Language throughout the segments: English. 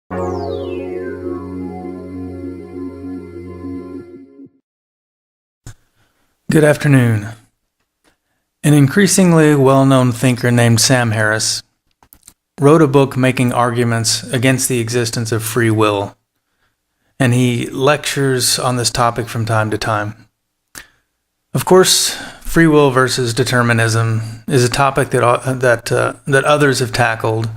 Good afternoon. An increasingly well-known thinker named Sam Harris wrote a book making arguments against the existence of free will, and he lectures on this topic from time to time. Of course, free will versus determinism is a topic that others have tackled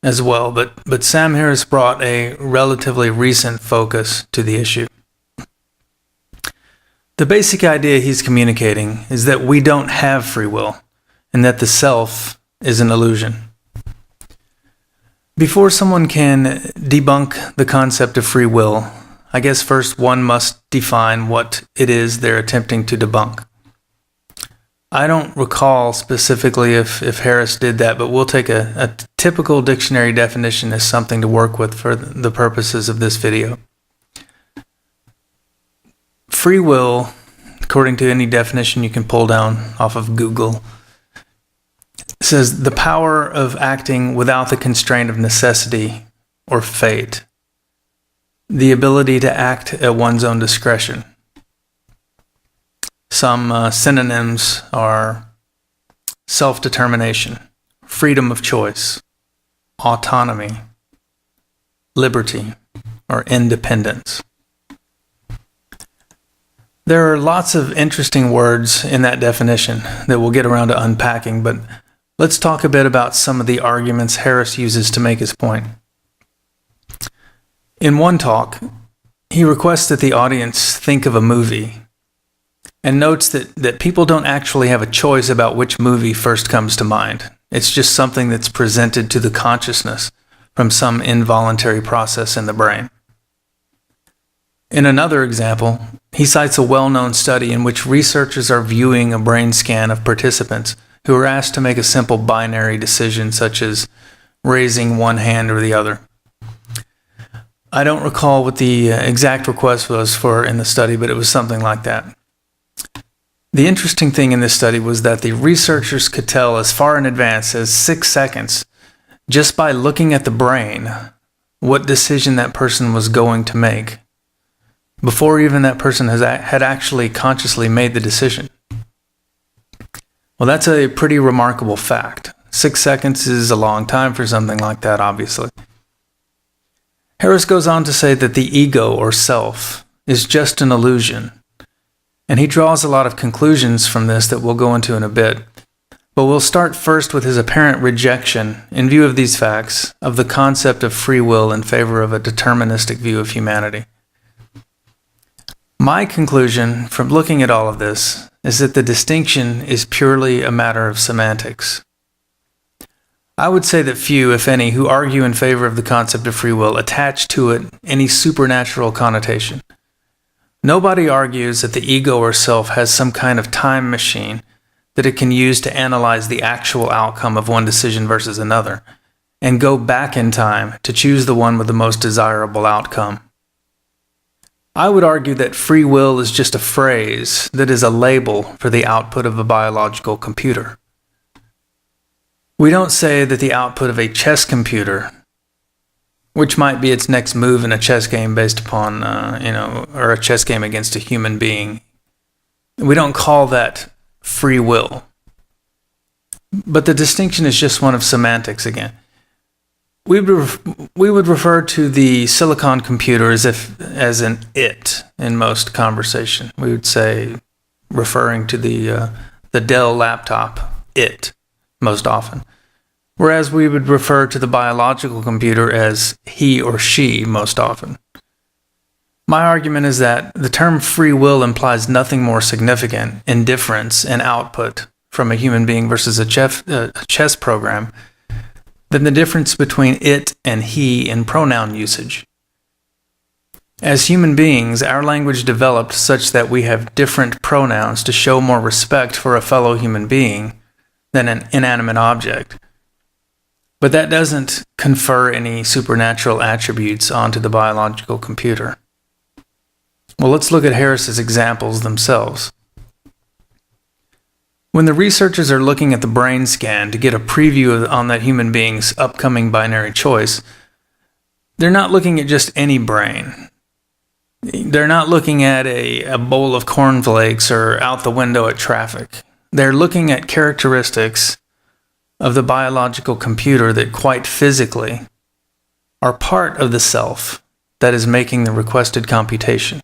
as well, but Sam Harris brought a relatively recent focus to the issue. The basic idea he's communicating is that we don't have free will, and that the self is an illusion. Before someone can debunk the concept of free will, I guess first one must define what it is they're attempting to debunk. I don't recall specifically if Harris did that, but we'll take a typical dictionary definition as something to work with for the purposes of this video. Free will, according to any definition you can pull down off of Google, says the power of acting without the constraint of necessity or fate, the ability to act at one's own discretion. Some synonyms are self-determination, freedom of choice, autonomy, liberty, or independence. There are lots of interesting words in that definition that we'll get around to unpacking, but let's talk a bit about some of the arguments Harris uses to make his point. In one talk, he requests that the audience think of a movie and notes that people don't actually have a choice about which movie first comes to mind. It's just something that's presented to the consciousness from some involuntary process in the brain. In another example, he cites a well-known study in which researchers are viewing a brain scan of participants who are asked to make a simple binary decision such as raising one hand or the other. I don't recall what the exact request was for in the study, but it was something like that. The interesting thing in this study was that the researchers could tell as far in advance as 6 seconds, just by looking at the brain, what decision that person was going to make, before even that person had actually consciously made the decision. Well, that's a pretty remarkable fact. 6 seconds is a long time for something like that, obviously. Harris goes on to say that the ego or self is just an illusion, and he draws a lot of conclusions from this that we'll go into in a bit. But we'll start first with his apparent rejection, in view of these facts, of the concept of free will in favor of a deterministic view of humanity. My conclusion from looking at all of this is that the distinction is purely a matter of semantics. I would say that few, if any, who argue in favor of the concept of free will attach to it any supernatural connotation. Nobody argues that the ego or self has some kind of time machine that it can use to analyze the actual outcome of one decision versus another, and go back in time to choose the one with the most desirable outcome. I would argue that free will is just a phrase that is a label for the output of a biological computer. We don't say that the output of a chess computer, which might be its next move in a chess game based upon, or a chess game against a human being, we don't call that free will. But the distinction is just one of semantics again. We would refer to the silicon computer as an it in most conversation. We would say, referring to the Dell laptop, it, most often. Whereas we would refer to the biological computer as he or she most often. My argument is that the term free will implies nothing more significant in difference and output from a human being versus a chess program than the difference between it and he in pronoun usage. As human beings, our language developed such that we have different pronouns to show more respect for a fellow human being than an inanimate object. But that doesn't confer any supernatural attributes onto the biological computer. Well, let's look at Harris's examples themselves. When the researchers are looking at the brain scan to get a preview on that human being's upcoming binary choice, they're not looking at just any brain. They're not looking at a bowl of cornflakes or out the window at traffic. They're looking at characteristics of the biological computer that quite physically are part of the self that is making the requested computation.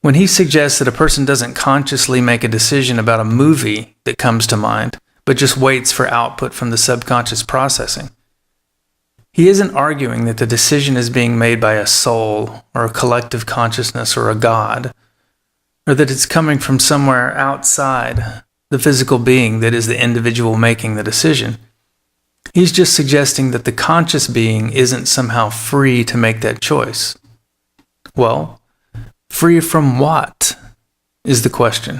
When he suggests that a person doesn't consciously make a decision about a movie that comes to mind, but just waits for output from the subconscious processing, he isn't arguing that the decision is being made by a soul or a collective consciousness or a God, or that it's coming from somewhere outside the physical being that is the individual making the decision. He's just suggesting that the conscious being isn't somehow free to make that choice. Well, free from what is the question.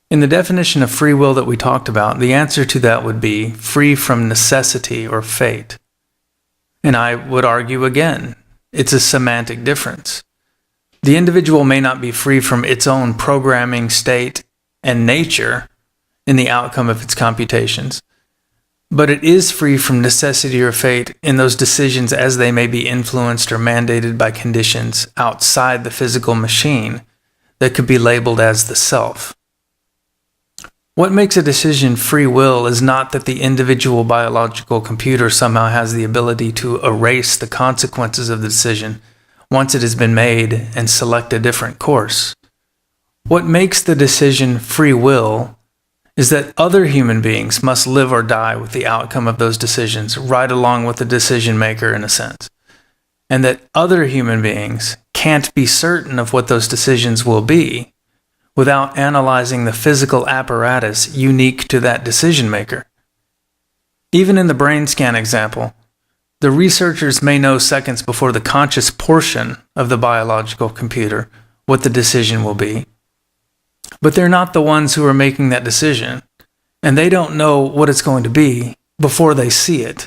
In the definition of free will that we talked about, the answer to that would be free from necessity or fate. And I would argue again, it's a semantic difference. The individual may not be free from its own programming, state, and nature in the outcome of its computations, but it is free from necessity or fate in those decisions as they may be influenced or mandated by conditions outside the physical machine that could be labeled as the self. What makes a decision free will is not that the individual biological computer somehow has the ability to erase the consequences of the decision once it has been made and select a different course. What makes the decision free will is that other human beings must live or die with the outcome of those decisions right along with the decision maker in a sense, and that other human beings can't be certain of what those decisions will be without analyzing the physical apparatus unique to that decision maker. Even in the brain scan example, the researchers may know seconds before the conscious portion of the biological computer what the decision will be, but they're not the ones who are making that decision, and they don't know what it's going to be before they see it,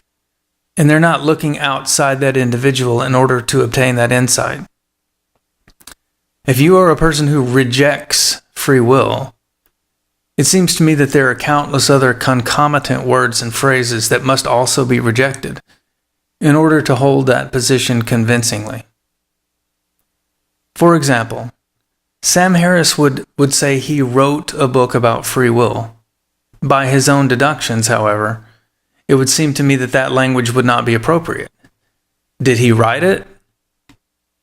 and they're not looking outside that individual in order to obtain that insight. If you are a person who rejects free will, it seems to me that there are countless other concomitant words and phrases that must also be rejected in order to hold that position convincingly. For example, Sam Harris would say he wrote a book about free will. By his own deductions, however, it would seem to me that that language would not be appropriate. Did he write it?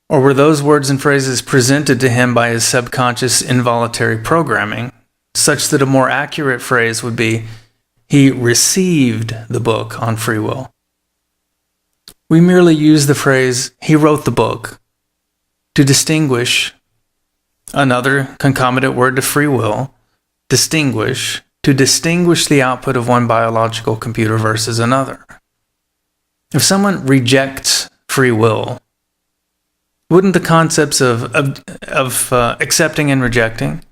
Or were those words and phrases presented to him by his subconscious involuntary programming, such that a more accurate phrase would be, he received the book on free will? We merely use the phrase, he wrote the book, to distinguish another concomitant word to free will, to distinguish the output of one biological computer versus another. If someone rejects free will, wouldn't the concepts of accepting and rejecting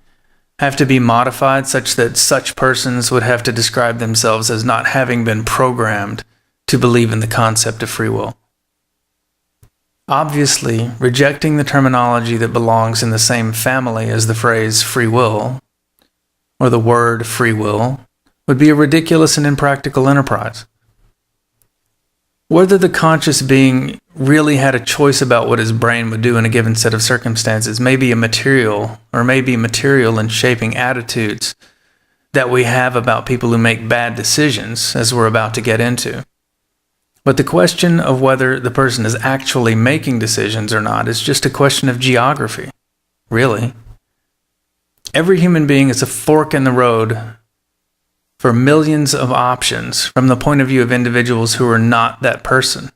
have to be modified such that such persons would have to describe themselves as not having been programmed to believe in the concept of free will? Obviously, rejecting the terminology that belongs in the same family as the phrase free will, or the word free will, would be a ridiculous and impractical enterprise. Whether the conscious being really had a choice about what his brain would do in a given set of circumstances may be material in shaping attitudes that we have about people who make bad decisions, as we're about to get into. But the question of whether the person is actually making decisions or not is just a question of geography, really. Every human being is a fork in the road for millions of options from the point of view of individuals who are not that person.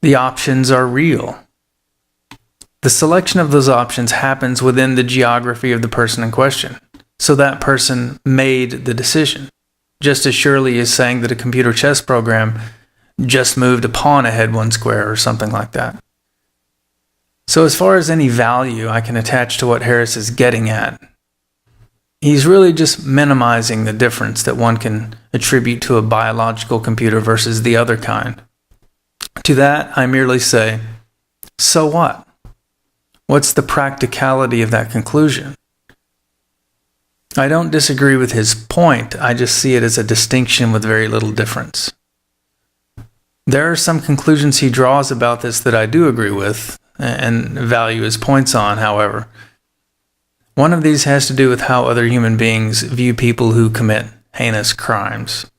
The options are real. The selection of those options happens within the geography of the person in question, so that person made the decision, just as surely as saying that a computer chess program just moved a pawn ahead one square or something like that. So as far as any value I can attach to what Harris is getting at, he's really just minimizing the difference that one can attribute to a biological computer versus the other kind. To that, I merely say, so what? What's the practicality of that conclusion? I don't disagree with his point, I just see it as a distinction with very little difference. There are some conclusions he draws about this that I do agree with and value his points on, however. One of these has to do with how other human beings view people who commit heinous crimes.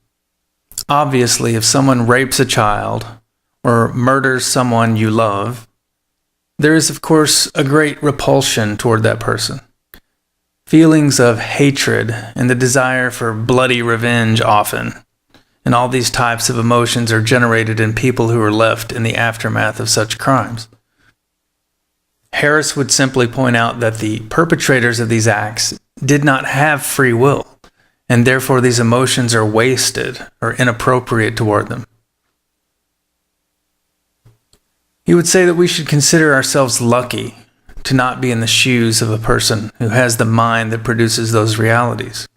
Obviously, if someone rapes a child or murders someone you love, there is, of course, a great repulsion toward that person. Feelings of hatred and the desire for bloody revenge often, and all these types of emotions are generated in people who are left in the aftermath of such crimes. Harris would simply point out that the perpetrators of these acts did not have free will, and therefore these emotions are wasted or inappropriate toward them. He would say that we should consider ourselves lucky to not be in the shoes of a person who has the mind that produces those realities.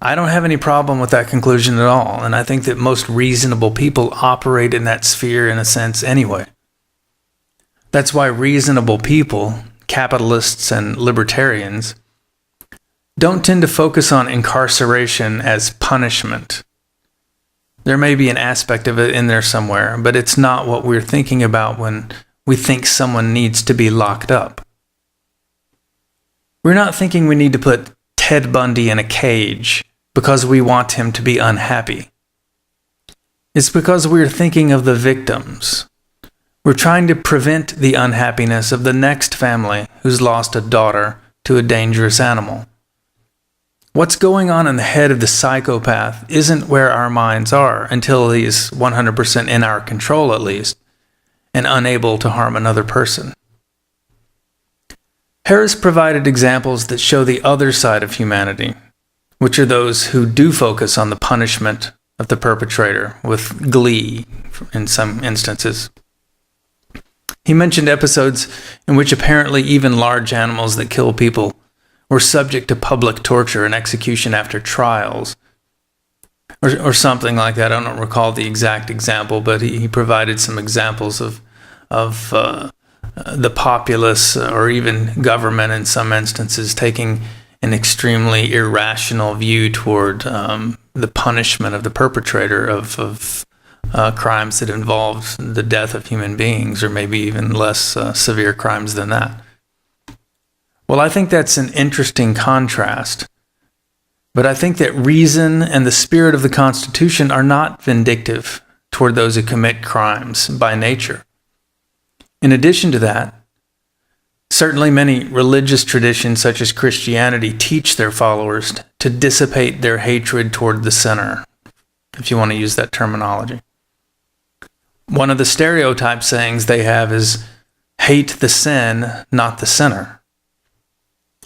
I don't have any problem with that conclusion at all, and I think that most reasonable people operate in that sphere in a sense anyway. That's why reasonable people, capitalists and libertarians, don't tend to focus on incarceration as punishment. There may be an aspect of it in there somewhere, but it's not what we're thinking about when we think someone needs to be locked up. We're not thinking we need to put Ted Bundy in a cage because we want him to be unhappy. It's because we're thinking of the victims. We're trying to prevent the unhappiness of the next family who's lost a daughter to a dangerous animal. What's going on in the head of the psychopath isn't where our minds are until he's 100% in our control at least, and unable to harm another person. Harris provided examples that show the other side of humanity, which are those who do focus on the punishment of the perpetrator with glee in some instances. He mentioned episodes in which apparently even large animals that kill people were subject to public torture and execution after trials, or something like that. I don't recall the exact example, but he provided some examples of the populace or even government in some instances taking an extremely irrational view toward the punishment of the perpetrator of crimes that involved the death of human beings, or maybe even less severe crimes than that. Well, I think that's an interesting contrast. But I think that reason and the spirit of the Constitution are not vindictive toward those who commit crimes by nature. In addition to that, certainly many religious traditions such as Christianity teach their followers to dissipate their hatred toward the sinner, if you want to use that terminology. One of the stereotype sayings they have is, hate the sin, not the sinner.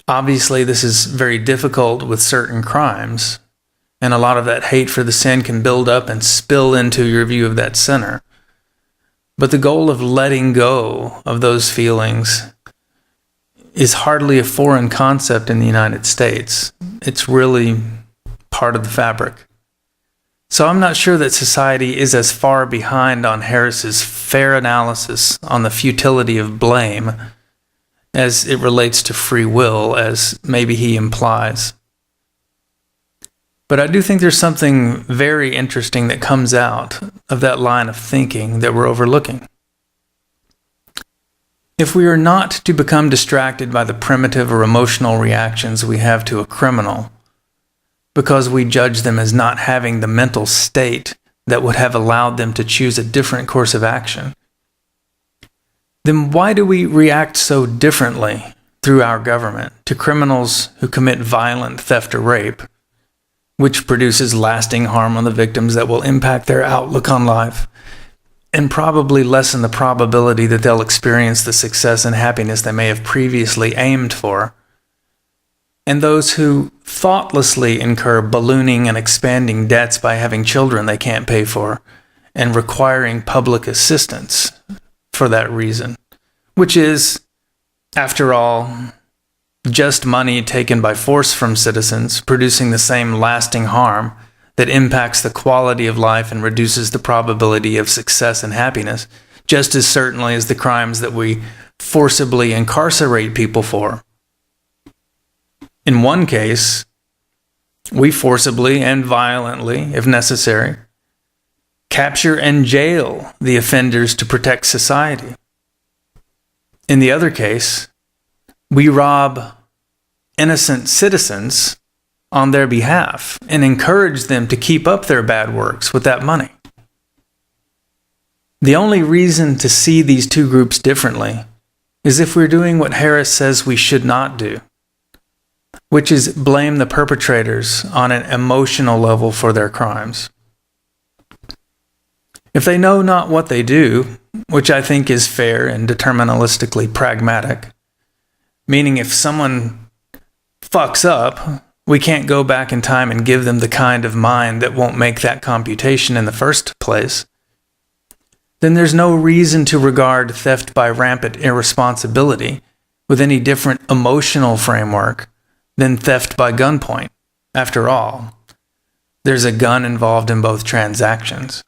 Obviously, this is very difficult with certain crimes, and a lot of that hate for the sin can build up and spill into your view of that sinner. But the goal of letting go of those feelings is hardly a foreign concept in the United States. It's really part of the fabric. So I'm not sure that society is as far behind on Harris's fair analysis on the futility of blame as it relates to free will, as maybe he implies. But I do think there's something very interesting that comes out of that line of thinking that we're overlooking. If we are not to become distracted by the primitive or emotional reactions we have to a criminal, because we judge them as not having the mental state that would have allowed them to choose a different course of action, then why do we react so differently through our government to criminals who commit violent theft or rape, which produces lasting harm on the victims that will impact their outlook on life and probably lessen the probability that they'll experience the success and happiness they may have previously aimed for, and those who thoughtlessly incur ballooning and expanding debts by having children they can't pay for and requiring public assistance for that reason, which is, after all, just money taken by force from citizens, producing the same lasting harm that impacts the quality of life and reduces the probability of success and happiness, just as certainly as the crimes that we forcibly incarcerate people for. In one case, we forcibly and violently, if necessary, capture and jail the offenders to protect society. In the other case, we rob innocent citizens on their behalf and encourage them to keep up their bad works with that money. The only reason to see these two groups differently is if we're doing what Harris says we should not do, which is blame the perpetrators on an emotional level for their crimes. If they know not what they do, which I think is fair and deterministically pragmatic, meaning if someone fucks up, we can't go back in time and give them the kind of mind that won't make that computation in the first place, then there's no reason to regard theft by rampant irresponsibility with any different emotional framework than theft by gunpoint. After all, there's a gun involved in both transactions.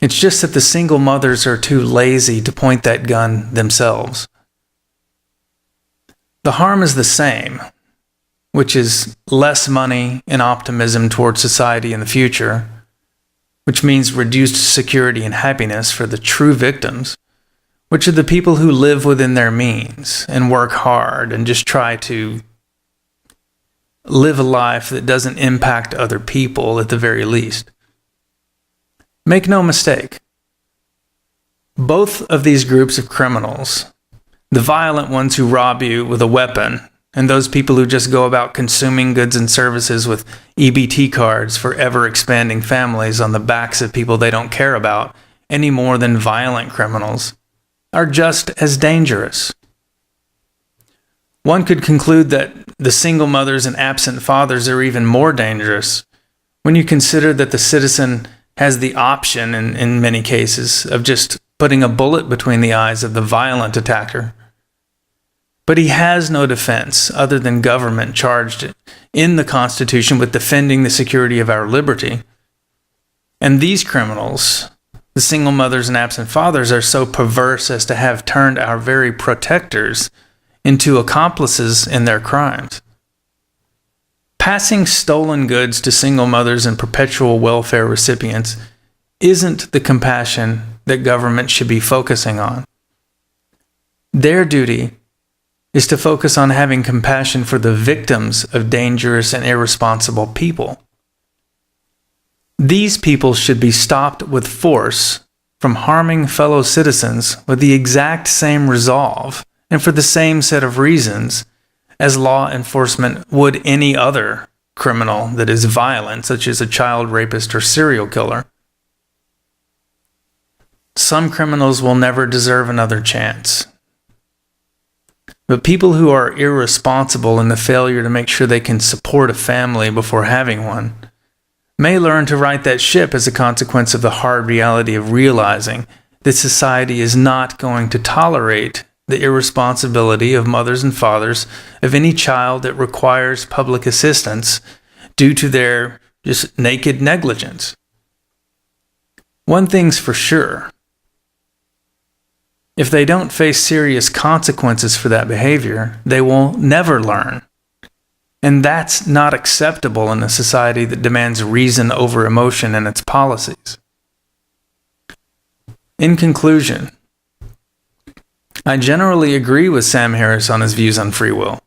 It's just that the single mothers are too lazy to point that gun themselves. The harm is the same, which is less money and optimism towards society in the future, which means reduced security and happiness for the true victims, which are the people who live within their means and work hard and just try to live a life that doesn't impact other people at the very least. Make no mistake, both of these groups of criminals, the violent ones who rob you with a weapon, and those people who just go about consuming goods and services with EBT cards for ever-expanding families on the backs of people they don't care about any more than violent criminals, are just as dangerous. One could conclude that the single mothers and absent fathers are even more dangerous when you consider that the citizen has the option, in many cases, of just putting a bullet between the eyes of the violent attacker. But he has no defense other than government charged in the Constitution with defending the security of our liberty. And these criminals, the single mothers and absent fathers, are so perverse as to have turned our very protectors into accomplices in their crimes. Passing stolen goods to single mothers and perpetual welfare recipients isn't the compassion that government should be focusing on. Their duty is to focus on having compassion for the victims of dangerous and irresponsible people. These people should be stopped with force from harming fellow citizens with the exact same resolve and for the same set of reasons as law enforcement would any other criminal that is violent, such as a child rapist or serial killer. Some criminals will never deserve another chance. But people who are irresponsible in the failure to make sure they can support a family before having one may learn to right that ship as a consequence of the hard reality of realizing that society is not going to tolerate the irresponsibility of mothers and fathers of any child that requires public assistance due to their just naked negligence. One thing's for sure. If they don't face serious consequences for that behavior, they will never learn. And that's not acceptable in a society that demands reason over emotion in its policies. In conclusion, I generally agree with Sam Harris on his views on free will,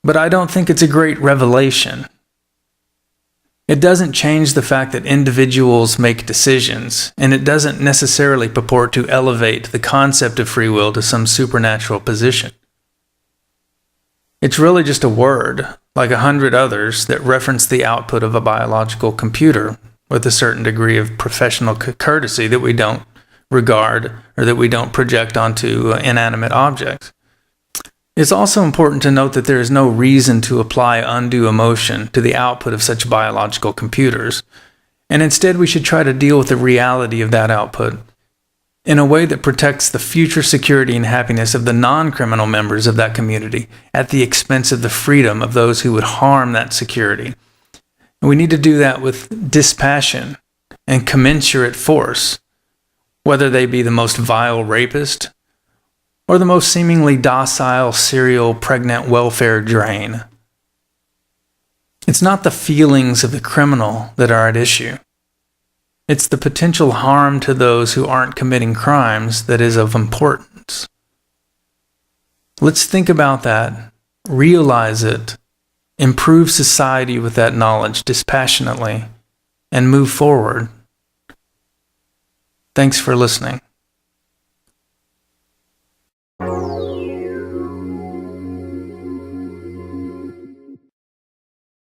but I don't think it's a great revelation. It doesn't change the fact that individuals make decisions, and it doesn't necessarily purport to elevate the concept of free will to some supernatural position. It's really just a word, like 100 others, that reference the output of a biological computer with a certain degree of professional courtesy that we don't regard or that we don't project onto inanimate objects. It's also important to note that there is no reason to apply undue emotion to the output of such biological computers, and instead we should try to deal with the reality of that output in a way that protects the future security and happiness of the non-criminal members of that community at the expense of the freedom of those who would harm that security. And we need to do that with dispassion and commensurate force, whether they be the most vile rapist or the most seemingly docile serial pregnant welfare drain. It's not the feelings of the criminal that are at issue. It's the potential harm to those who aren't committing crimes that is of importance. Let's think about that, realize it, improve society with that knowledge dispassionately, and move forward. Thanks for listening.